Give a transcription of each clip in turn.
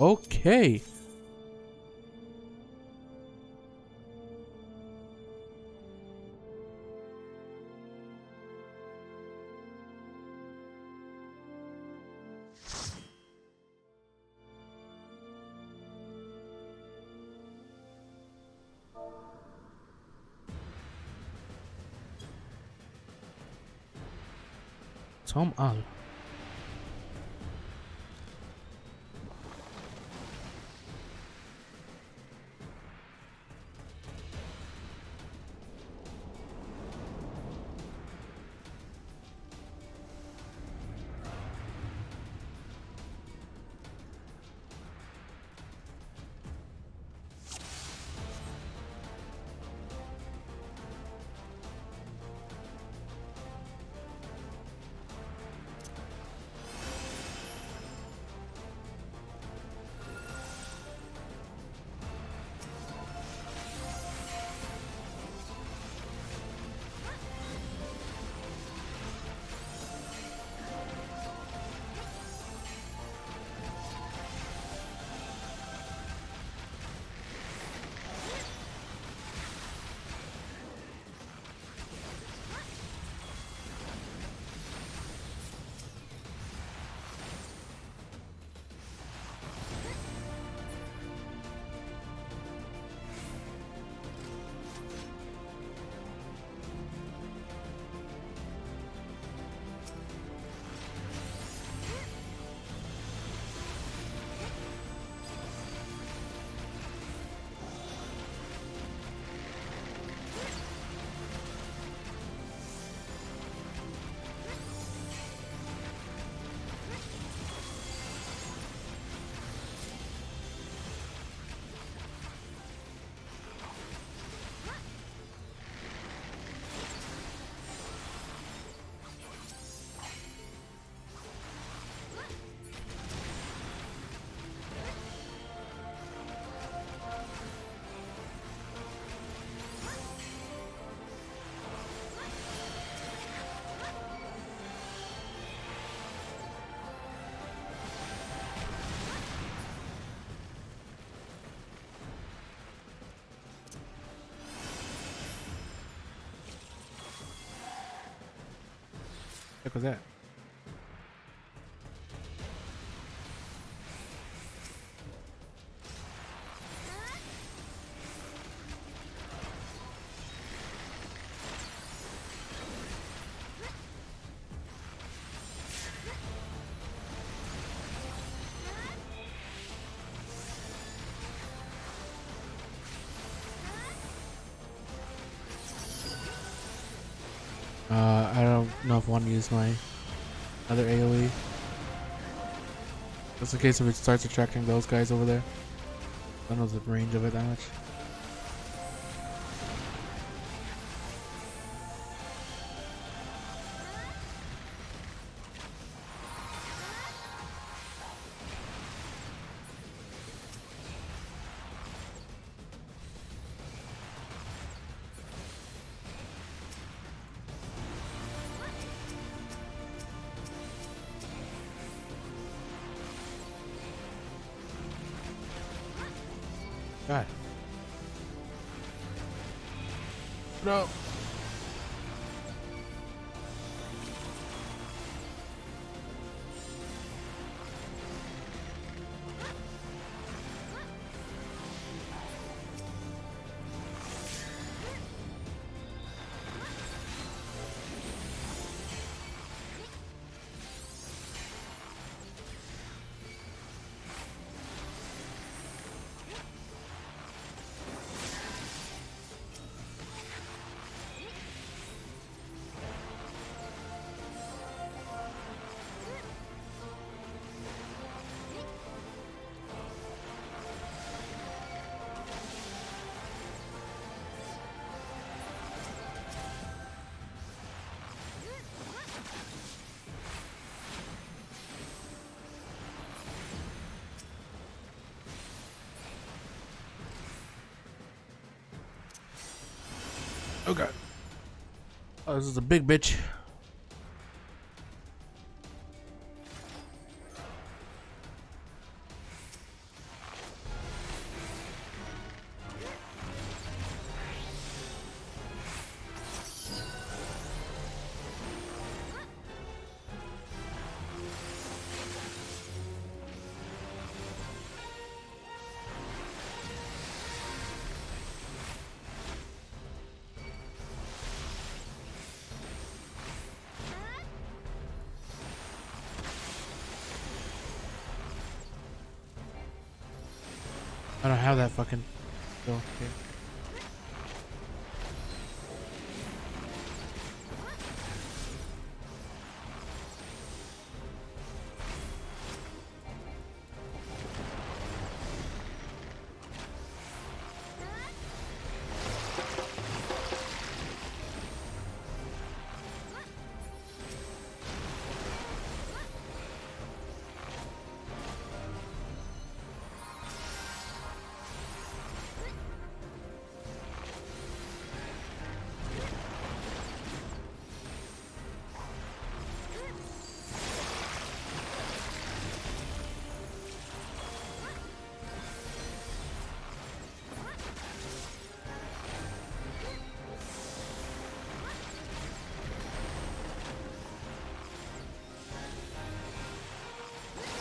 Okay. Sohm al. What was that? I don't know if I want to use my other AoE. Just in case if it starts attracting those guys over there. I don't know the range of it that much. God. No. Oh god. Oh, this is a big bitch. I don't have that fucking skill. Okay.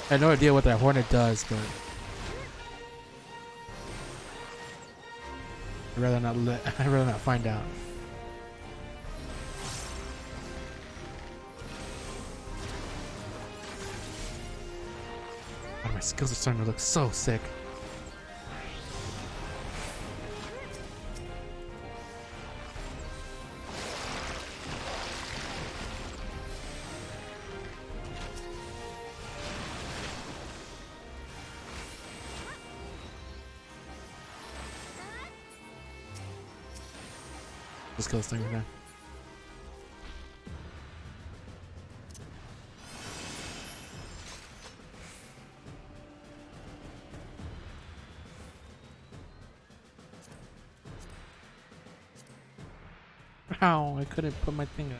I had no idea what that hornet does, but I'd rather not I'd rather not find out. God, my skills are starting to look so sick. Let's kill this thing right now. Ow, I couldn't put my thing up.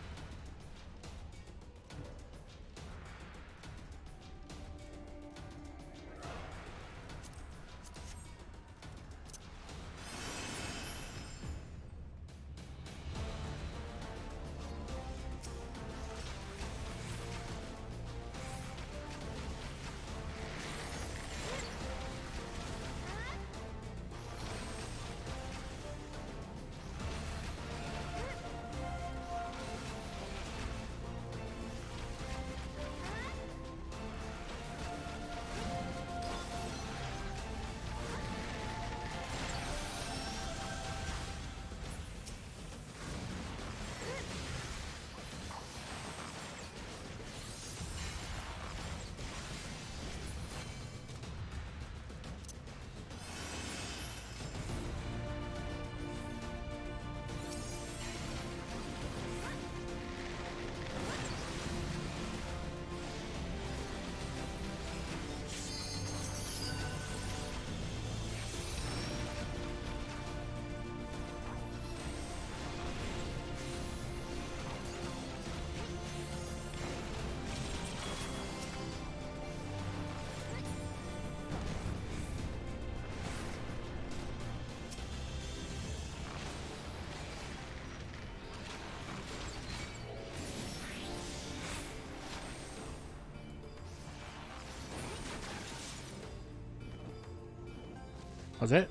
Was it?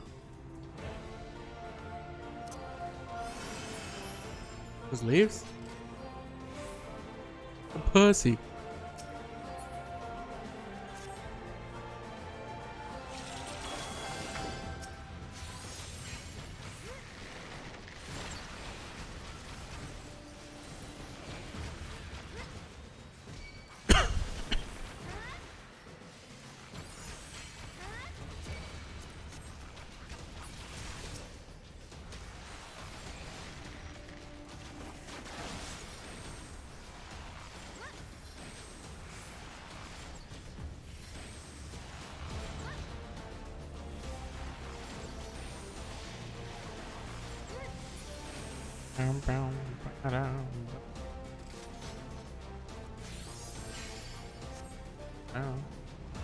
Just leaves? A pussy.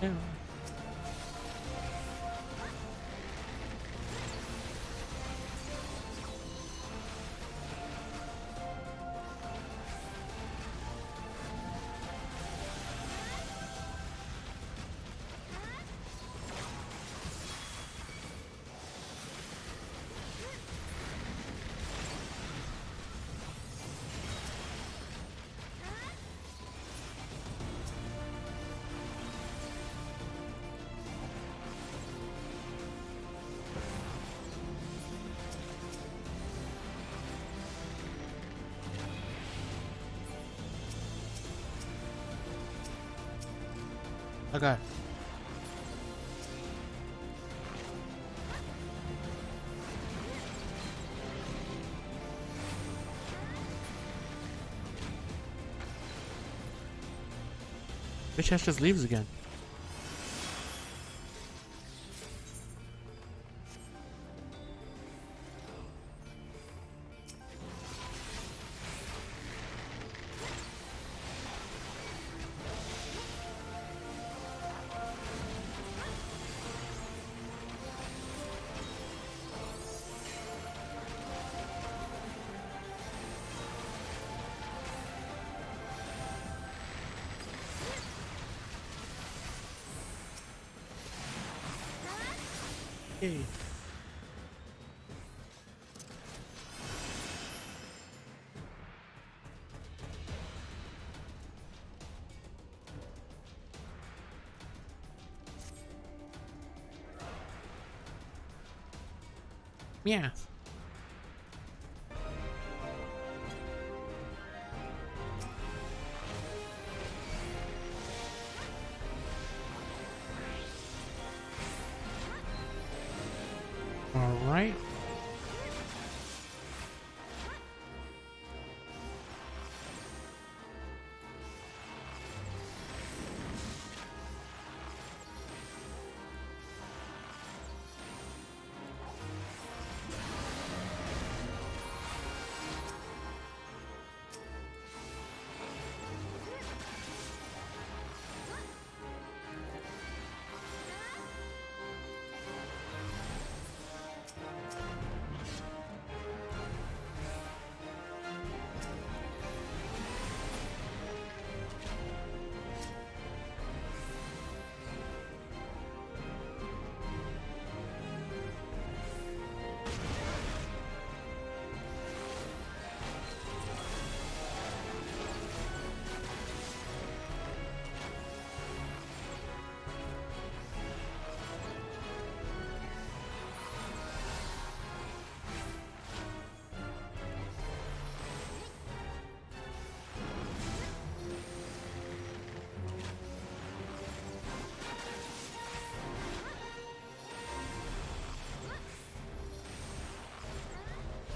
Yeah. Okay. Bitch ass just leaves again. Hey. Yeah. All right.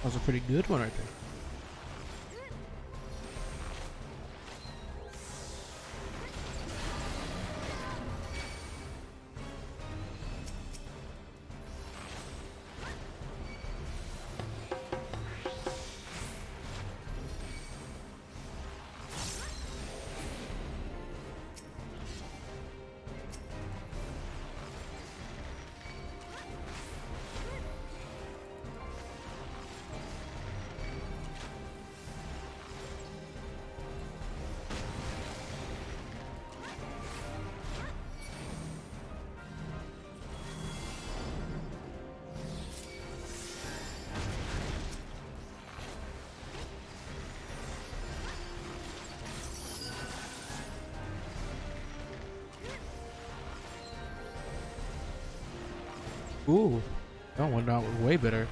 That was a pretty good one right there. Ooh, that went out way better.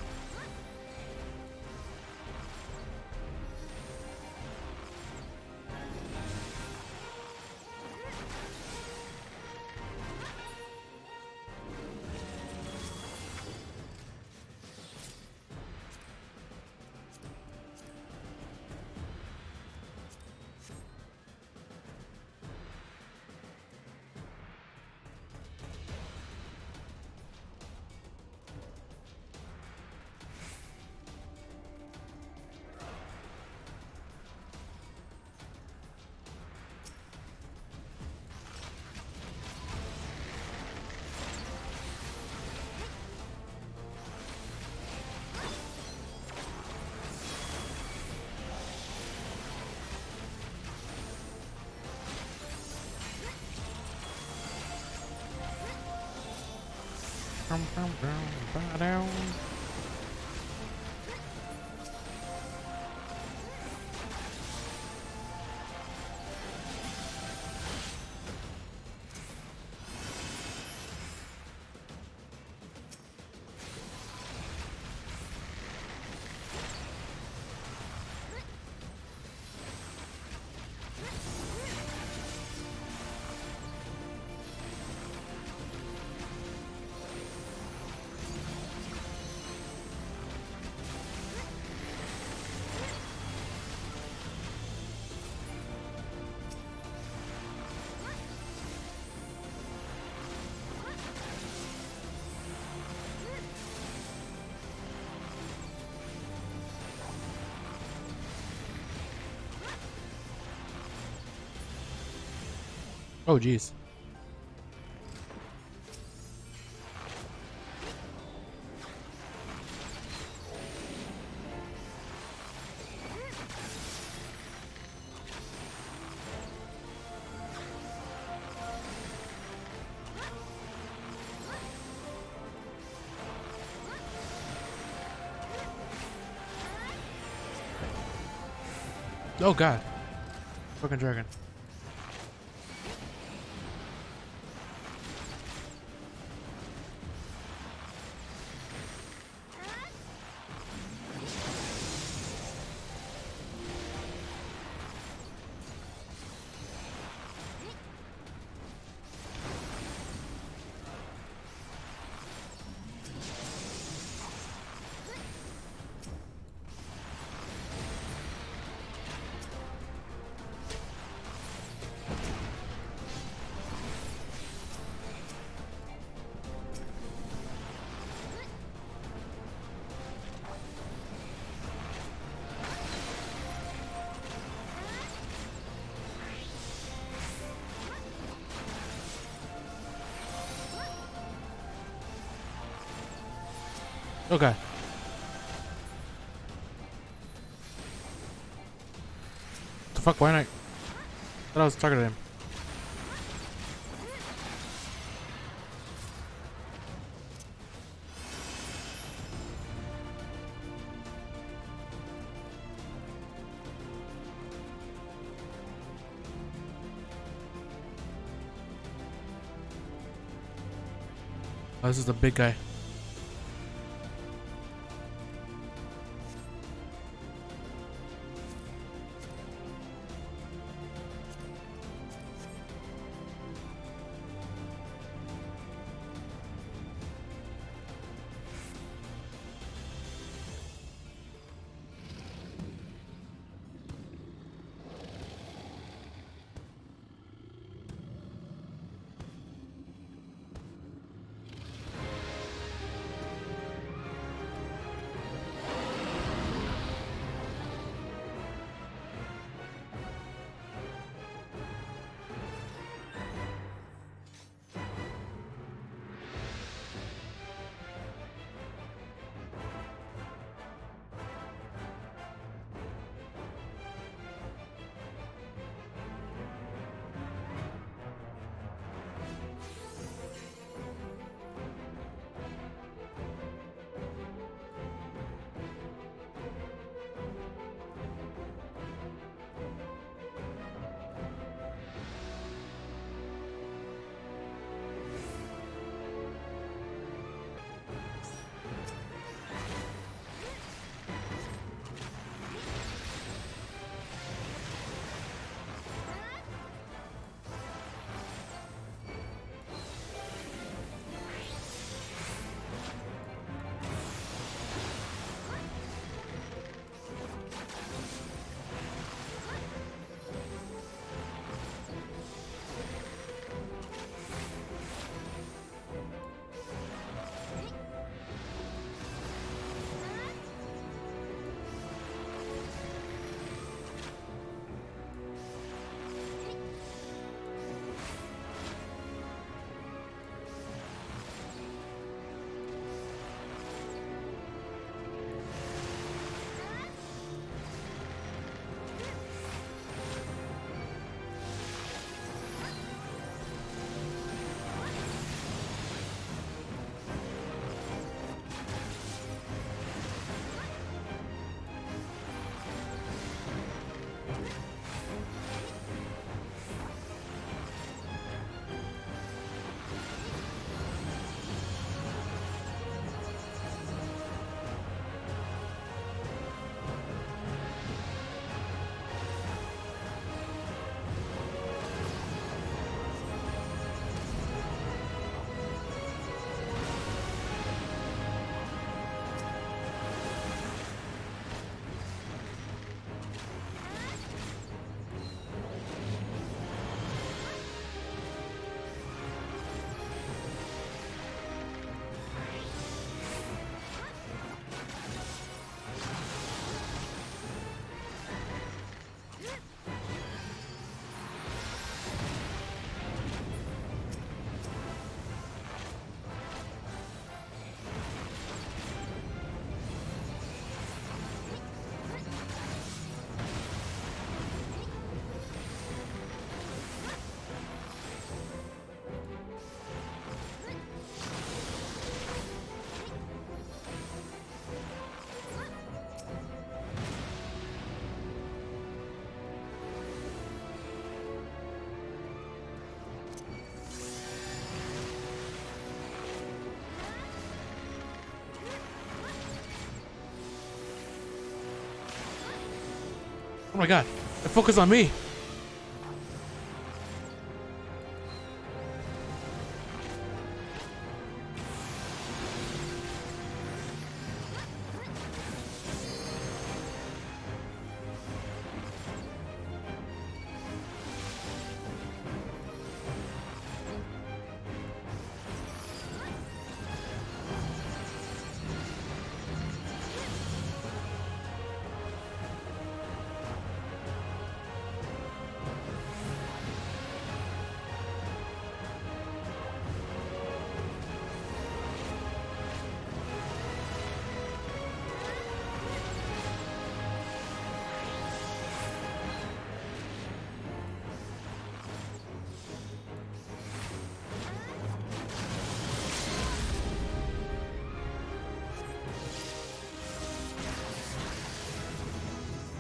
Down. Oh, geez. Oh, God. Fucking dragon. Okay. The fuck? Why not? I thought I was talking to him. Oh, this is the big guy. my god. Focus on me.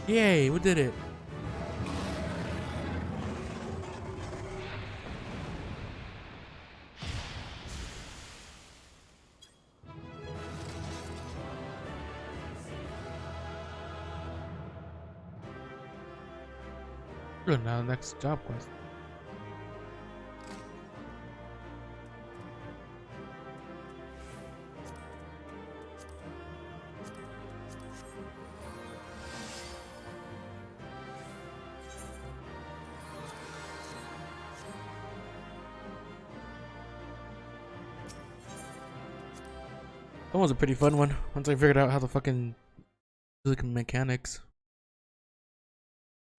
Yay, we did it. Good, now next job quest. That was a pretty fun one. Once I figured out how the fucking mechanics.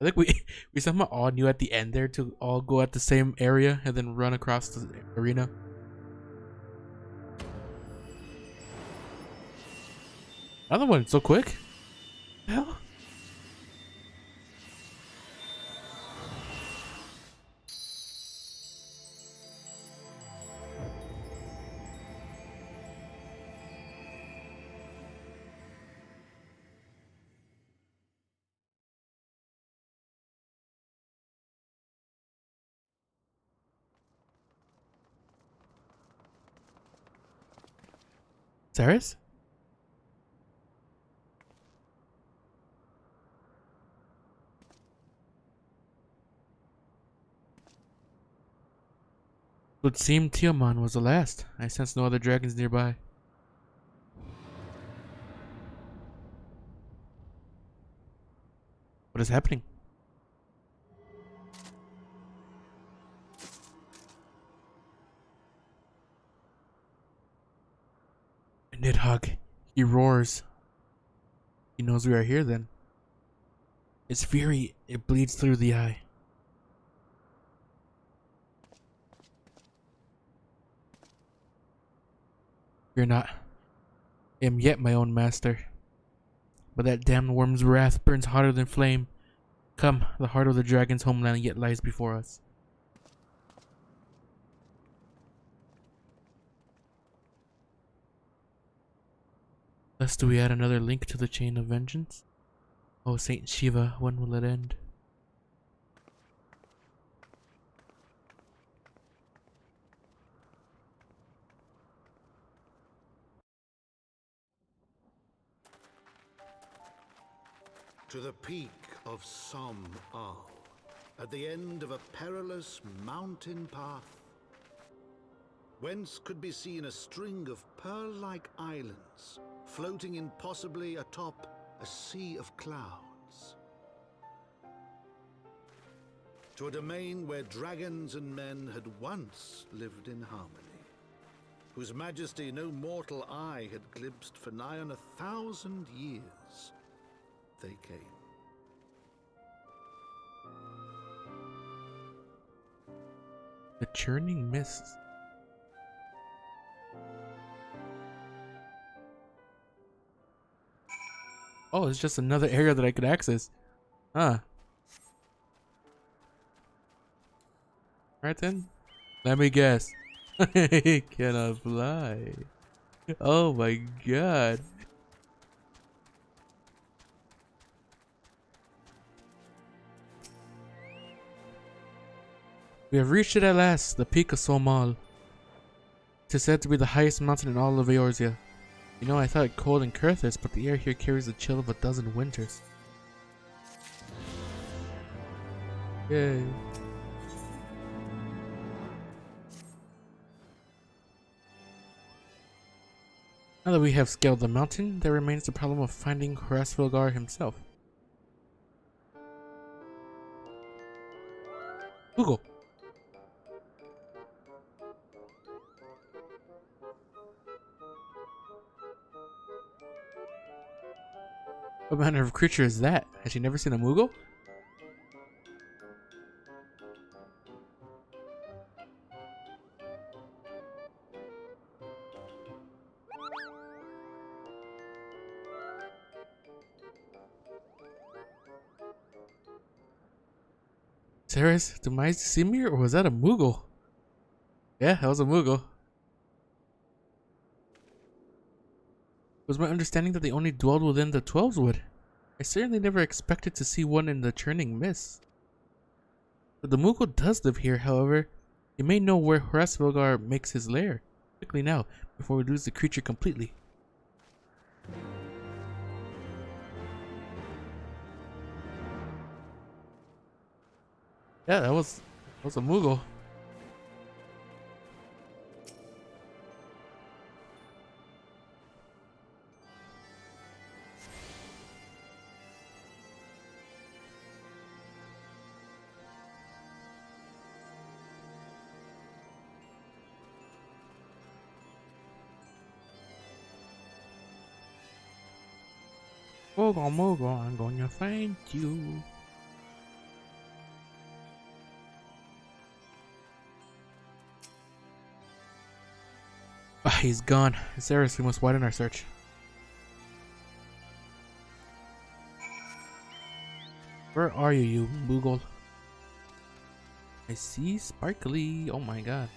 I think we somehow all knew at the end there to all go at the same area and then run across the arena. Another one, so quick. Hell. Ceres? It would seem Tiamat was the last. I sense no other dragons nearby. What is happening? Nidhogg. He roars. He knows we are here then. His fury, it bleeds through the eye. Fear not. I am yet my own master. But that damned worm's wrath burns hotter than flame. Come, the heart of the dragon's homeland yet lies before us. Thus do we add another link to the chain of vengeance? Oh, Saint Shiva, when will it end? To the peak of Sohm, at the end of a perilous mountain path, whence could be seen a string of pearl-like islands floating impossibly atop a sea of clouds. To a domain where dragons and men had once lived in harmony, whose majesty no mortal eye had glimpsed for nigh on 1,000 years, they came. The churning mists. Oh, it's just another area that I could access. Huh. Right then. Let me guess. I cannot fly. Oh my god. We have reached it at last, the peak of Somal. It is said to be the highest mountain in all of Eorzea. You know, I thought it cold and Kurthis, but the air here carries the chill of a dozen winters. Yay. Now that we have scaled the mountain, there remains the problem of finding Hrasvilgar himself. Google. What manner of creature is that? Has she never seen a Moogle? Saris, do my eyes see me, or was that a Moogle? Yeah, that was a Moogle. It was my understanding that they only dwelled within the 12's wood. I certainly never expected to see one in the churning mist. But the Moogle does live here, however. You may know where Hrasvilgar makes his lair. Quickly now, before we lose the creature completely. Yeah, that was a Moogle. Moogle, Moogle, I'm gonna find you. Ah, he's gone. Saris, we must widen our search. Where are you, you Moogle? I see sparkly. Oh my god.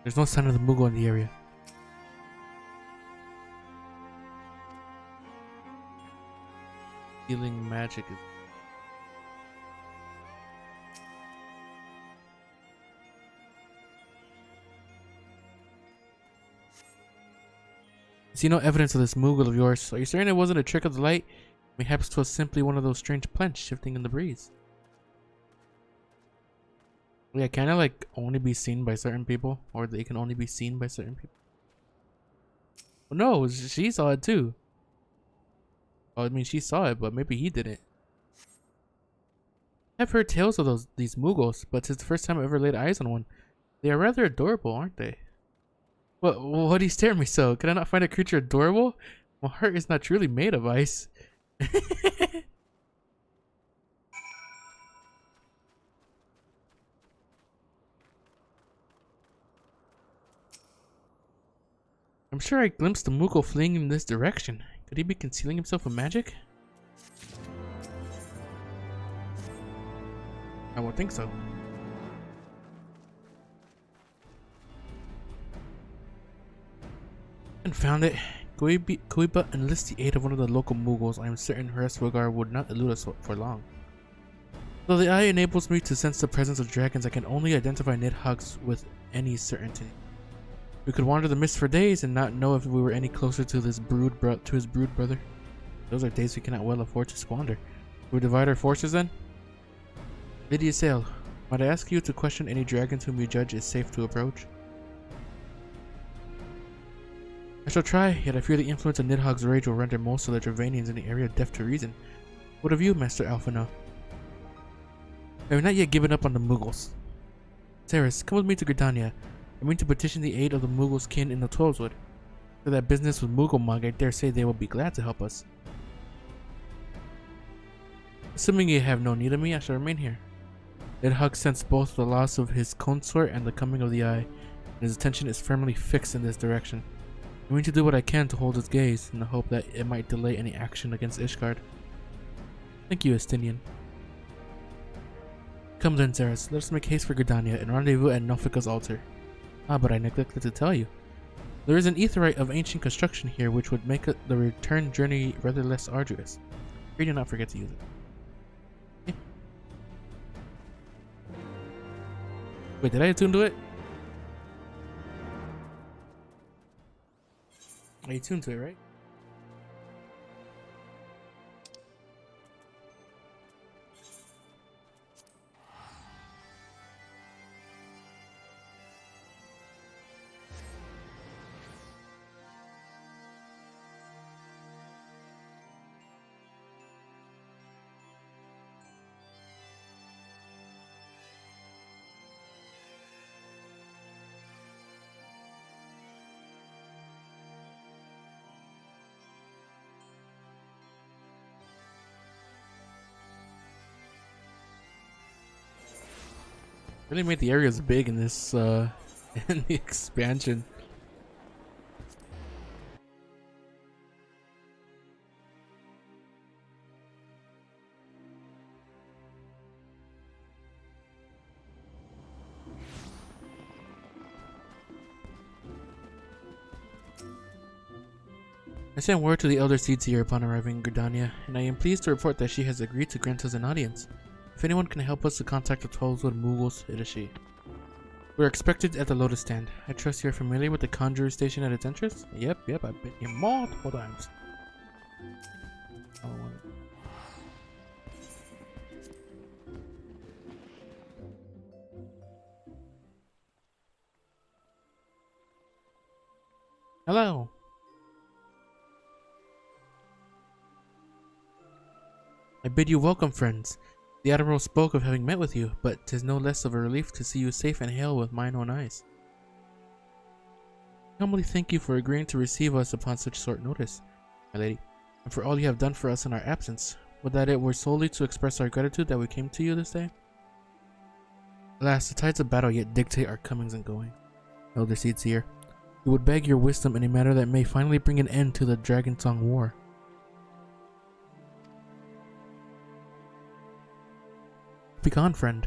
There's no sign of the Moogle in the area. Healing magic is... I see no evidence of this Moogle of yours. Are you certain it wasn't a trick of the light? Perhaps it was simply one of those strange plants shifting in the breeze. Yeah, can it like only be seen by certain people? Or they can only be seen by certain people? Well, no, she saw it too. Well, I mean, she saw it, but maybe he didn't. I've heard tales of these Moogles, but it's the first time I ever laid eyes on one. They are rather adorable, aren't they? What do you stare at me so? Can I not find a creature adorable? My heart is not truly made of ice. I'm sure I glimpsed the Moogle fleeing in this direction. Could he be concealing himself with magic? I won't think so. Confound it. Could we but enlist the aid of one of the local Moogles, I am certain Hrasvilgar would not elude us for long. Though the eye enables me to sense the presence of dragons, I can only identify Nidhogg's with any certainty. We could wander the mist for days and not know if we were any closer to his brood brother. Those are days we cannot well afford to squander. Will we divide our forces then? Lydia Sale, might I ask you to question any dragons whom you judge is safe to approach? I shall try, yet I fear the influence of Nidhogg's rage will render most of the Dravanians in the area deaf to reason. What of you, Master Alphino? I have not yet given up on the Moogles. Saris, come with me to Gridania. I mean to petition the aid of the Moogles' kin in the 12's. For that business with Moogle I dare say they will be glad to help us. Assuming you have no need of me, I shall remain here. Nidhogg sensed both the loss of his consort and the coming of the eye, and his attention is firmly fixed in this direction. I mean to do what I can to hold his gaze, in the hope that it might delay any action against Ishgard. Thank you, Estinian. Come then, Saris, let us make haste for Gridania and rendezvous at Nofika's altar. Ah, but I neglected to tell you. There is an aetheryte of ancient construction here which would make the return journey rather less arduous. Pray do not forget to use it. Okay. Wait, did I attune to it? Are you tuned to it, right? Really made the areas big in this in the expansion. I sent word to the Elder Seedseer upon arriving in Gridania, and I am pleased to report that she has agreed to grant us an audience. If anyone can help us to contact the 12-wood Mughals, it is she. We're expected at the Lotus Stand. I trust you're familiar with the Conjurer Station at its entrance? Yep, I've been here multiple times. Hello. I bid you welcome, friends. The Admiral spoke of having met with you, but 'tis no less of a relief to see you safe and hail with mine own eyes. I humbly thank you for agreeing to receive us upon such short notice, my lady, and for all you have done for us in our absence. Would that it were solely to express our gratitude that we came to you this day? Alas, the tides of battle yet dictate our comings and goings. Elder Seedseer, we would beg your wisdom in a matter that may finally bring an end to the Dragon Song War. Begone, friend.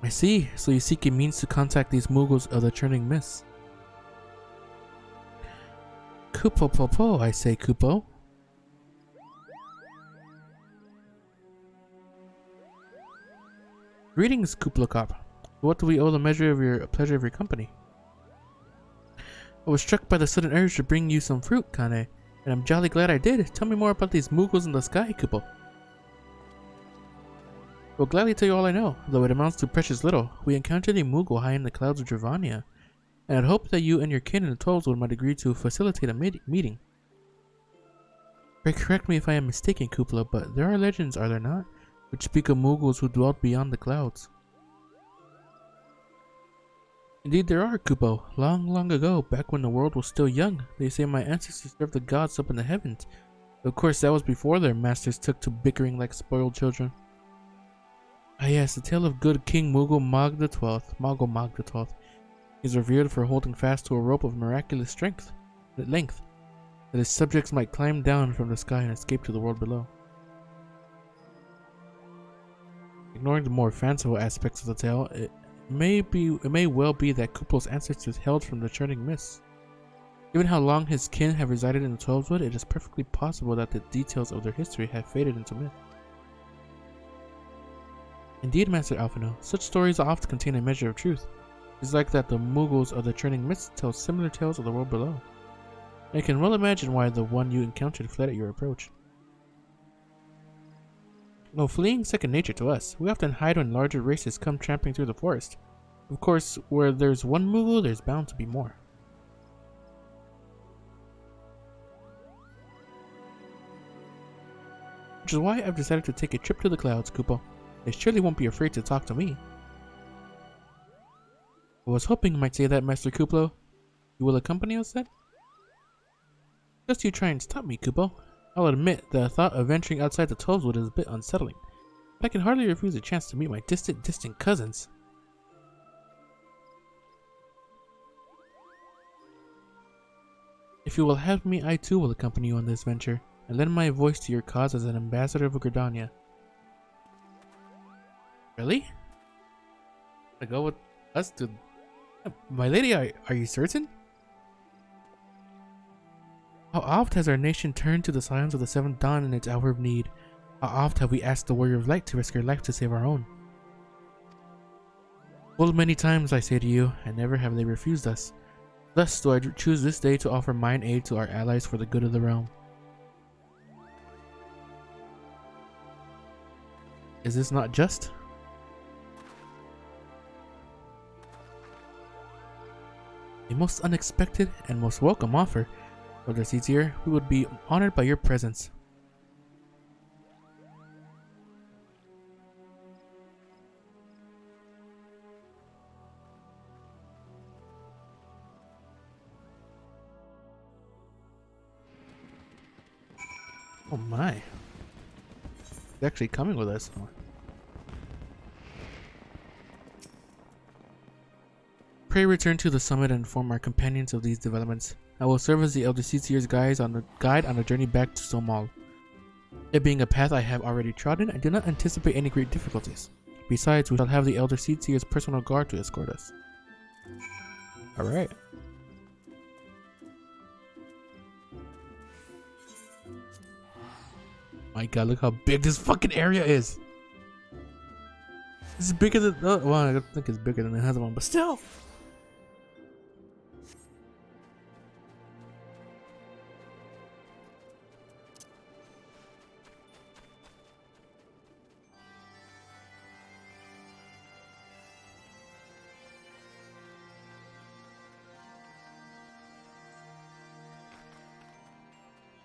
I see. So you seek a means to contact these Mughals of the Churning Mists. Kupo Popo, I say, Kupo. Greetings, Kuplokop. What do we owe the measure of your pleasure of your company? I was struck by the sudden urge to bring you some fruit, Kane, and I'm jolly glad I did. Tell me more about these Mughals in the sky, Kupo. I will gladly tell you all I know, though it amounts to precious little. We encountered a Mughal high in the clouds of Dravania, and I'd hoped that you and your kin in the 12s might agree to facilitate a meeting. Pray correct me if I am mistaken, Kupla, but there are legends, are there not, which speak of Mughals who dwelt beyond the clouds. Indeed there are, Kupo. Long ago, back when the world was still young, they say my ancestors served the gods up in the heavens. Of course, that was before their masters took to bickering like spoiled children. Ah yes, the tale of good King Mughal Mag the 12th, is revered for holding fast to a rope of miraculous length, that his subjects might climb down from the sky and escape to the world below. Ignoring the more fanciful aspects of the tale, it may well be that Kupl's ancestors hailed from the Churning Mists. Given how long his kin have resided in the 12wood, it is perfectly possible that the details of their history have faded into myth. Indeed, Master Alphino, such stories often contain a measure of truth. It is like that the Mughals of the Churning Mists tell similar tales of the world below. I can well imagine why the one you encountered fled at your approach. Though fleeing second nature to us, we often hide when larger races come tramping through the forest. Of course, where there's one Mughal, there's bound to be more. Which is why I've decided to take a trip to the clouds, Kupo. They surely won't be afraid to talk to me. I was hoping you might say that, Master Kuplo. You will accompany us then? Just you try and stop me, Kupo. I'll admit the thought of venturing outside the 12wood is a bit unsettling. But I can hardly refuse a chance to meet my distant cousins. If you will have me, I too will accompany you on this venture, and lend my voice to your cause as an ambassador of Gridania. Really? To go with us to... My lady, are you certain? How oft has our nation turned to the signs of the seventh dawn in its hour of need? How oft have we asked the warrior of light to risk her life to save our own? Full many times, I say to you, and never have they refused us. Thus do I choose this day to offer mine aid to our allies for the good of the realm. Is this not just? A most unexpected and most welcome offer. Elder Caesar, we would be honored by your presence. Oh my. He's actually coming with us. Pray return to the summit and inform our companions of these developments. I will serve as the Elder Caesar's guide on the journey back to Sohm. It being a path I have already trodden, I do not anticipate any great difficulties. Besides, we shall have the Elder Caesar's personal guard to escort us. Alright. My god, look how big this fucking area is. This is bigger than well, I think it's bigger than the other one, but still.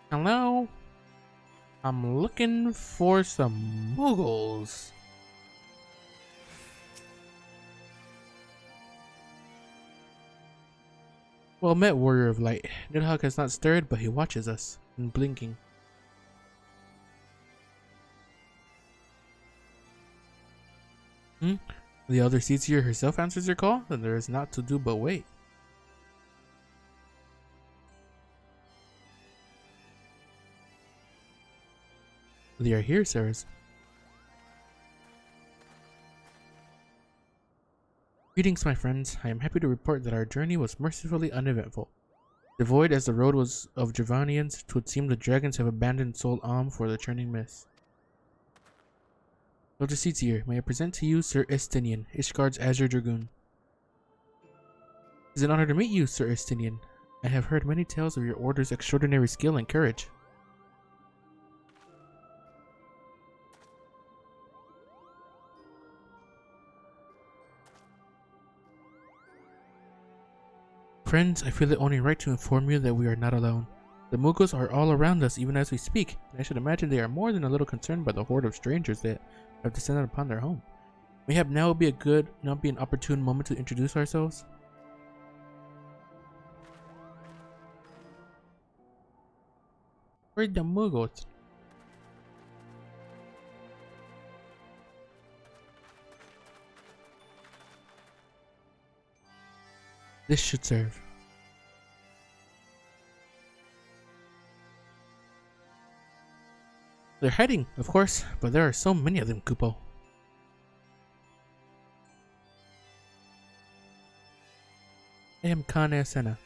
Hello? I'm looking for some Mughals. Well met, Warrior of Light. Nidhogg has not stirred, but he watches us, and blinking. The Elder Caesar herself answers your call? Then there is naught to do but wait. They are here, sirs. Greetings, my friends. I am happy to report that our journey was mercifully uneventful. Devoid as the road was of Dravanians, 'twould seem the dragons have abandoned Sohm for the churning mist. Elder Caesar, may I present to you Sir Estinian, Ishgard's Azure Dragoon. It is an honor to meet you, Sir Estinian. I have heard many tales of your order's extraordinary skill and courage. Friends, I feel it only right to inform you that we are not alone. The Mughals are all around us even as we speak, and I should imagine they are more than a little concerned by the horde of strangers that have descended upon their home. Mayhap now would be an opportune moment to introduce ourselves. Where's the Mughals? This should serve. They're hiding, of course, but there are so many of them, Kupo. I am Khan Asena.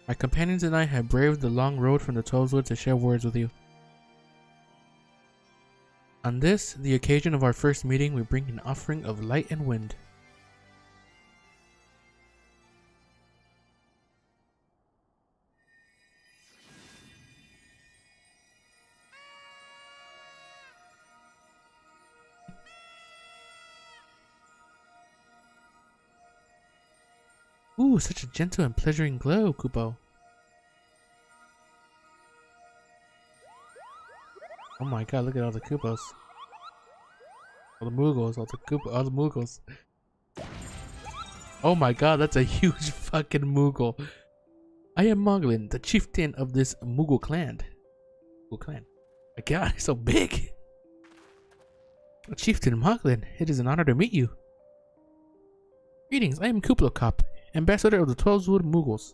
My companions and I have braved the long road from the 12 Woods to share words with you. On this, the occasion of our first meeting, we bring an offering of light and wind. Ooh, such a gentle and pleasuring glow, Kupo. Oh my god, look at all the Kupos. All the Mughals, all the Mughals. Oh my god, that's a huge fucking Mughal. I am Moglin, the chieftain of this Mughal clan. My god, he's so big. Chieftain Moglin, it is an honor to meet you. Greetings, I am Kuplokop, ambassador of the 12 Wood Mughals.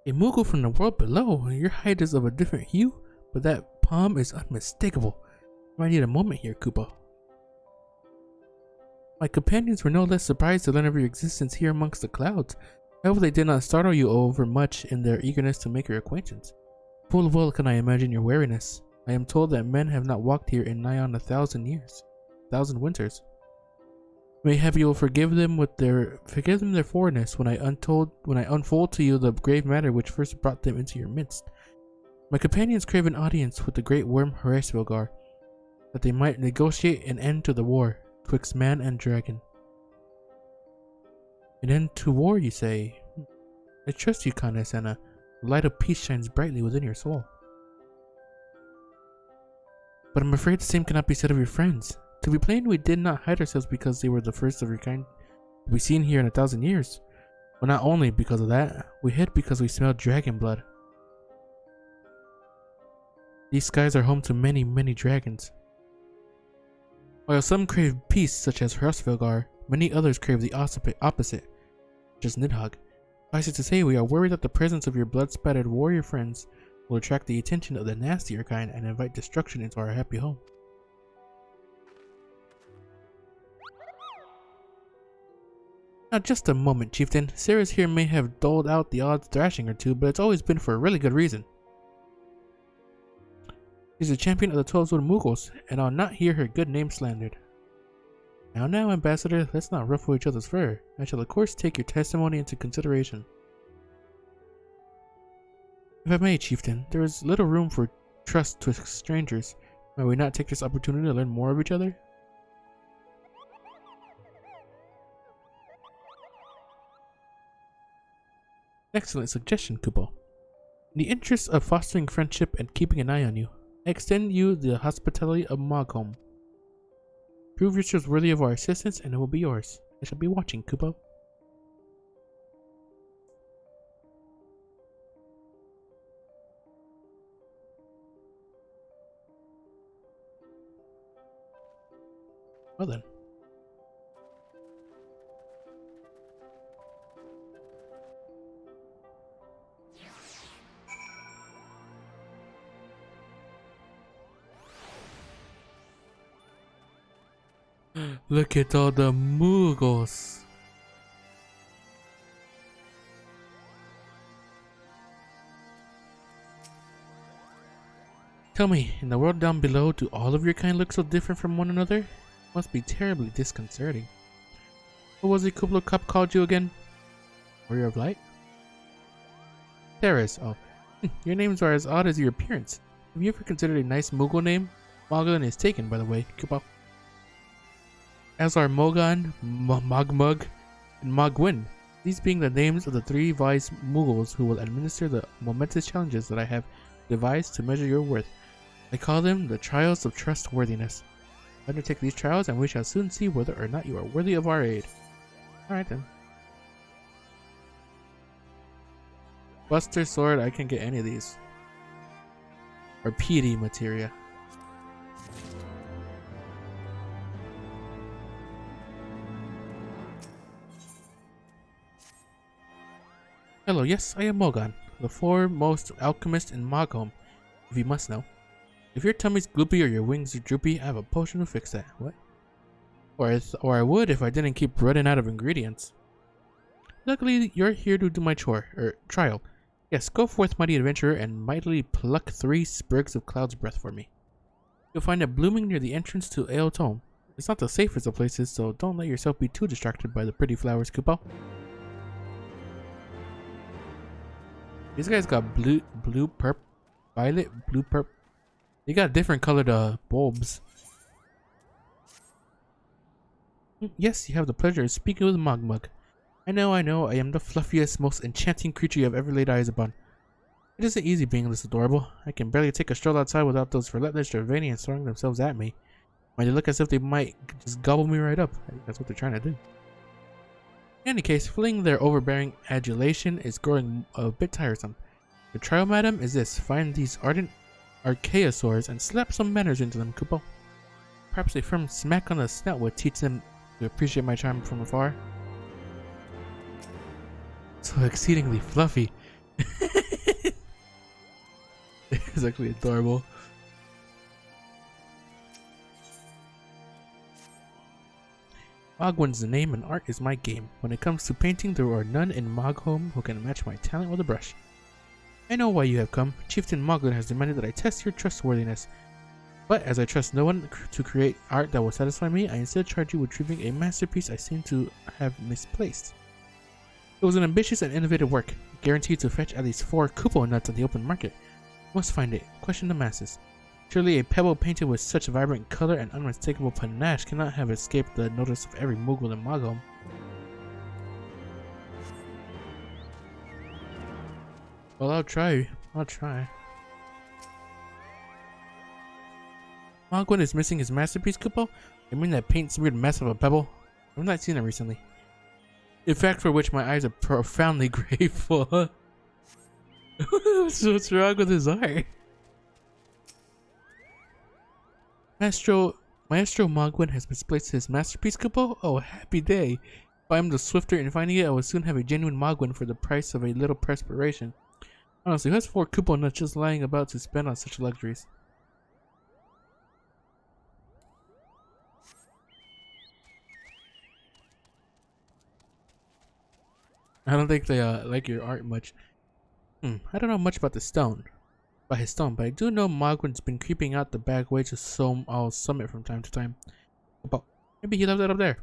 A Mughal from the world below. Your hide is of a different hue, but that palm is unmistakable. I need a moment here, Kupo. My companions were no less surprised to learn of your existence here amongst the clouds. However, they did not startle you over much in their eagerness to make your acquaintance. Full well can I imagine your weariness. I am told that men have not walked here in nigh on 1,000 years, 1,000 winters. May have you will forgive them their foreignness when I unfold to you the grave matter which first brought them into your midst. My companions crave an audience with the great worm Hraesvelgar, that they might negotiate an end to the war twixt man and dragon. An end to war, you say? I trust you, kind Senna. The light of peace shines brightly within your soul. But I'm afraid the same cannot be said of your friends. To be plain, we did not hide ourselves because they were the first of your kind to be seen here in 1,000 years. But not only because of that, we hid because we smelled dragon blood. These skies are home to many, many dragons. While some crave peace, such as Hraesvelgar, many others crave the opposite, such as Nidhogg. Suffice it to say, we are worried that the presence of your blood-spattered warrior friends will attract the attention of the nastier kind and invite destruction into our happy home. Now just a moment, chieftain. Ceres here may have doled out the odd thrashing or two, but it's always been for a really good reason. She's a champion of the 12 Mughals, and I'll not hear her good name slandered. Now, Ambassador, let's not ruffle each other's fur. I shall of course take your testimony into consideration. If I may, chieftain, there is little room for trust twixt strangers. Might we not take this opportunity to learn more of each other? Excellent suggestion, Kupo. In the interest of fostering friendship and keeping an eye on you, I extend you the hospitality of Mogholm. Prove yourselves worthy of our assistance and it will be yours. I shall be watching, Kupo. Well then. Look at all the Mughals. Tell me, in the world down below, do all of your kind look so different from one another? It must be terribly disconcerting. What was it Kubla Cup called you again? Warrior of Light? Ceres. Oh, your names are as odd as your appearance. Have you ever considered a nice Mughal name? Moglin is taken, by the way, Kupo. As are Mogan, Mogmug, and Mogwin, these being the names of the 3 wise Mughals who will administer the momentous challenges that I have devised to measure your worth. I call them the trials of trustworthiness. Undertake these trials and we shall soon see whether or not you are worthy of our aid. Alright then. Buster Sword, I can't get any of these. Or PD materia. Hello, yes, I am Mogan, the foremost alchemist in Mogholm, if you must know. If your tummy's gloopy or your wings are droopy, I have a potion to fix that. What? Or I would if I didn't keep running out of ingredients. Luckily, you're here to do my trial. Yes, go forth, mighty adventurer, and mightily pluck 3 sprigs of cloud's breath for me. You'll find it blooming near the entrance to Eotome. It's not the safest of places, so don't let yourself be too distracted by the pretty flowers, Kupo. These guys got blue, purple, violet, blue, purple. They got different colored bulbs. Yes, you have the pleasure of speaking with Mogmug. I know, I am the fluffiest, most enchanting creature you have ever laid eyes upon. It isn't easy being this adorable. I can barely take a stroll outside without those relentless Dravanians throwing themselves at me. When they look as if they might just gobble me right up. I think that's what they're trying to do. In any case, fleeing their overbearing adulation is growing a bit tiresome. The trial, madam, is this. Find these ardent archaeosaurs and slap some manners into them, Kupo. Perhaps a firm smack on the snout would teach them to appreciate my charm from afar. So exceedingly fluffy. It's actually adorable. Mogwin's the name and art is my game. When it comes to painting, there are none in Mogholm who can match my talent with a brush. I know why you have come. Chieftain Mogul has demanded that I test your trustworthiness. But as I trust no one to create art that will satisfy me, I instead charge you with retrieving a masterpiece I seem to have misplaced. It was an ambitious and innovative work, guaranteed to fetch at least 4 kupo nuts on the open market. Must find it. Question the masses. Surely a pebble painted with such vibrant color and unmistakable panache cannot have escaped the notice of every Mughal in Magham. Well, I'll try. Magwan is missing his masterpiece, Kupo? I mean that paint-smeared mess of a pebble? I've not seen it recently. In fact, for which my eyes are profoundly grateful. What's wrong with his eye? Maestro Magwan has misplaced his masterpiece, Kupo? Oh, happy day. If I am the swifter in finding it, I will soon have a genuine Magwan for the price of a little perspiration. Honestly, who has 4 kupo nuts just lying about to spend on such luxuries? I don't think they like your art much. I don't know much about his stone, but I do know Magwan's been creeping out the back way to Sohm Summit from time to time. But maybe he left it up there.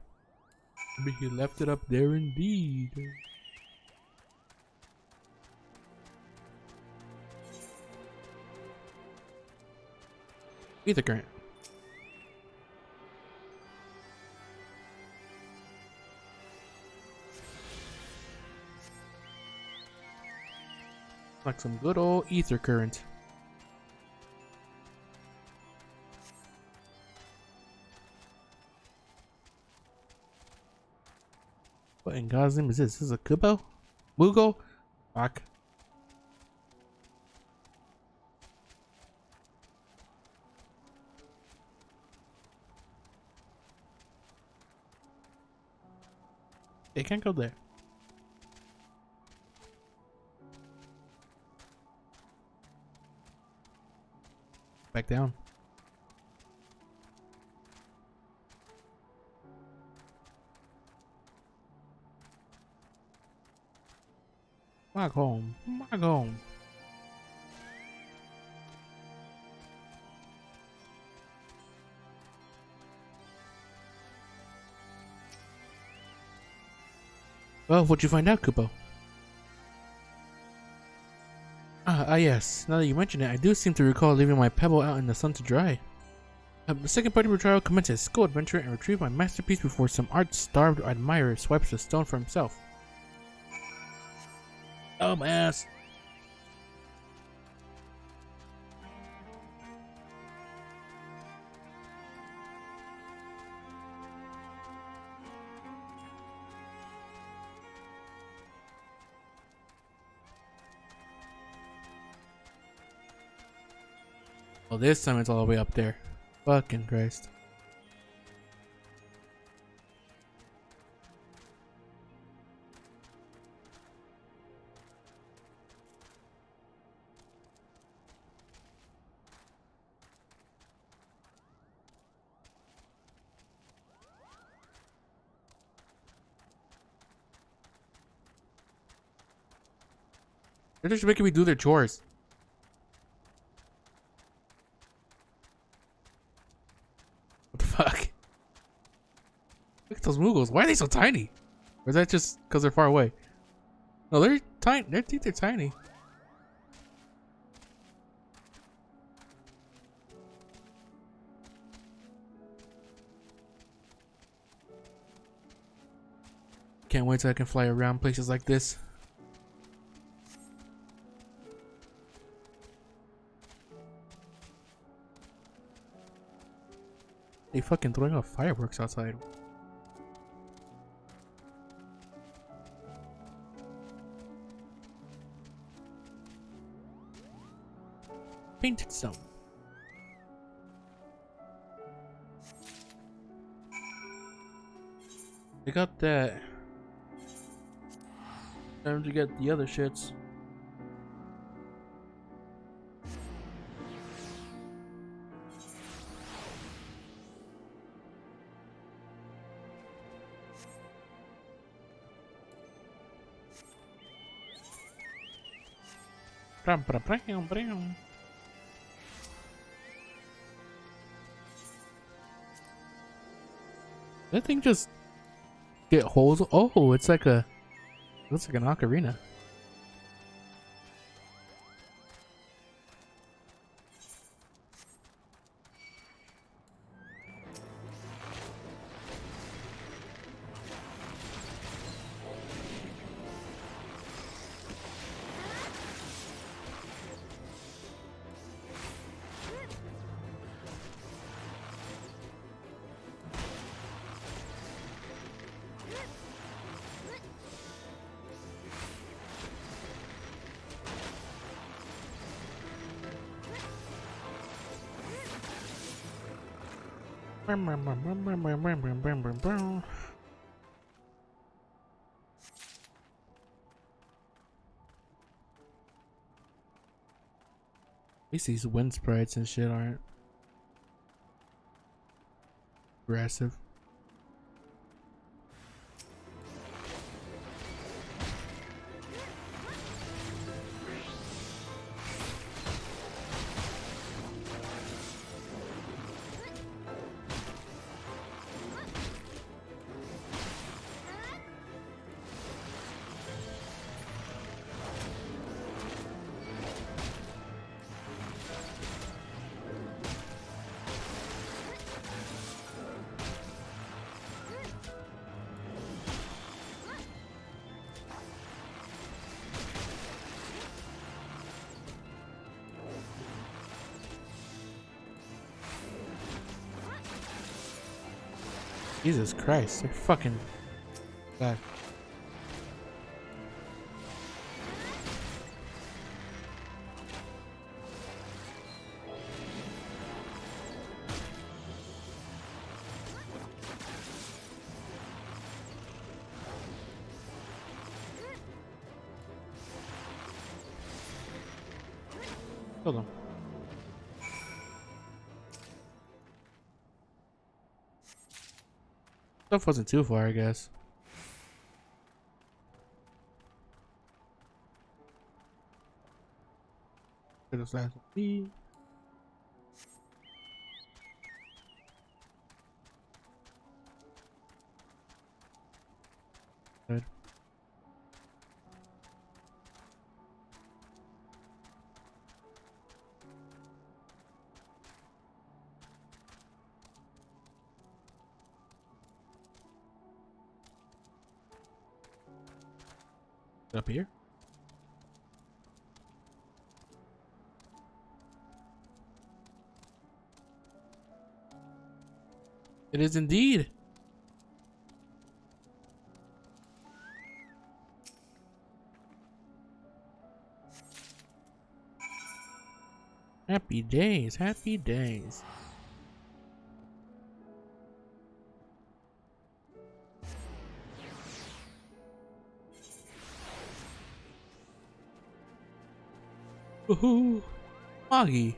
Maybe he left it up there indeed. Ether current. Like some good old ether current. What in God's name is this? This is a Kubo? Mugo? Fuck. They can't go there. Back down. Back home. Back home. Well, what'd you find out, Kupo? Yes. Now that you mention it, I do seem to recall leaving my pebble out in the sun to dry. The second part of the trial commences. Go adventure and retrieve my masterpiece before some art-starved admirer swipes the stone for himself. Oh, my ass. Well, this time it's all the way up there. Fucking Christ. They're just making me do their chores. What the fuck? Look at those Mughals. Why are they so tiny? Or is that just because they're far away? No, they're tiny. Their teeth are tiny. Can't wait till I can fly around places like this. They fucking throwing off fireworks outside. Painted stone. They got that. Time to get the other shits. That thing just get holes. Oh, it's like a. Looks like an ocarina. At least these wind sprites and shit aren't aggressive. Jesus Christ, they're fucking God. Hold on. Stuff wasn't too far, I guess. Good. Up here? It is indeed. Happy days, happy days. Woohoo! Moggy.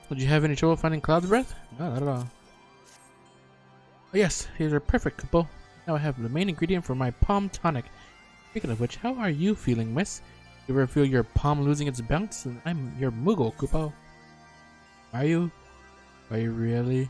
Did you have any trouble finding Cloud's breath? No, not at all. Oh yes, here's a perfect couple. Now I have the main ingredient for my palm tonic. Speaking of which, how are you feeling, miss? You ever feel your palm losing its bounce? I'm your Moogle, Kupo. Are you? Are you really?